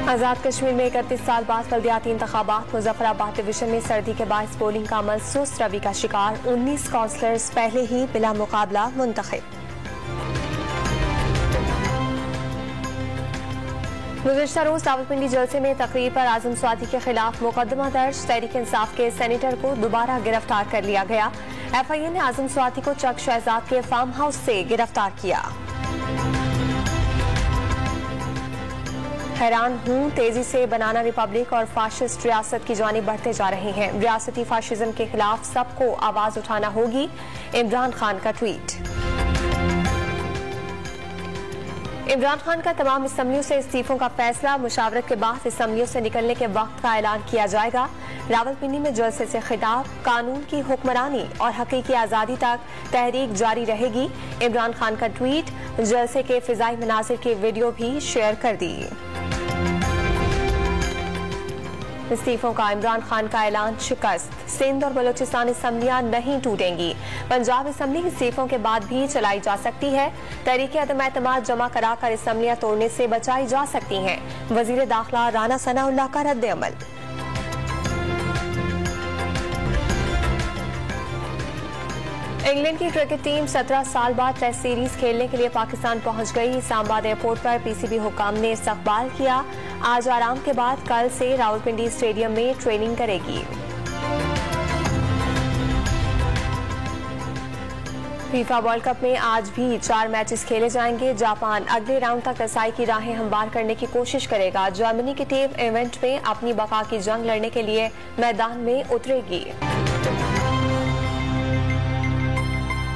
आज़ाद कश्मीर में 31 साल बाद बल्दियाती इंतखाबात। मुजफ्फराबाद डिवीजन में सर्दी के बायस पोलिंग का अमल सुस्त रवि का शिकार। 19 काउंसलर्स पहले ही बिला मुकाबला मुंतखब। गुज़िश्ता रोज रावलपिंडी जलसे में तकरीर पर आजम स्वाति के खिलाफ मुकदमा दर्ज। तहरीक इंसाफ के सेनेटर को दोबारा गिरफ्तार कर लिया गया। FIA ने आजम स्वाति को चक शहजाद के फार्म हाउस से गिरफ्तार किया। हैरान हूं, तेजी से बनाना रिपब्लिक और फाशिस्ट रियासत की जानिब बढ़ते जा रहे हैं। रियासती फाशिज्म के खिलाफ सबको आवाज उठाना होगी। इमरान खान का ट्वीट। इमरान खान का तमाम असम्बलियों से इस्तीफों का फैसला। मुशावरत के बाद असम्बलियों से निकलने के वक्त का ऐलान किया जाएगा। रावलपिंडी में जलसे से खिताब। कानून की हुक्मरानी और हकीकी आज़ादी तक तहरीक जारी रहेगी। इमरान खान का ट्वीट। जलसे के फिजाई मनाजिर की वीडियो भी शेयर कर दी। इस्तीफों का इमरान खान का ऐलान शिकस्त। सिंध और बलोचिस्तान असम्बलियां नहीं टूटेंगी। पंजाब असम्बली इस्तीफों के बाद भी चलाई जा सकती है। तहरीके अदम एतमाद जमा कराकर असम्बलियां तोड़ने से बचाई जा सकती हैं। वजीर दाखिला राना सनाउल्लाह का रद्द अमल। इंग्लैंड की क्रिकेट टीम 17 साल बाद टेस्ट सीरीज खेलने के लिए पाकिस्तान पहुंच गई। इस्लामाबाद एयरपोर्ट पर PCB हुकाम ने इस्तकबाल किया। आज आराम के बाद कल से रावलपिंडी स्टेडियम में ट्रेनिंग करेगी। फीफा वर्ल्ड कप में आज भी 4 मैचेस खेले जाएंगे। जापान अगले राउंड तक रसाई की राहें हमवार करने की कोशिश करेगा। जर्मनी की टीम इवेंट में अपनी बका की जंग लड़ने के लिए मैदान में उतरेगी।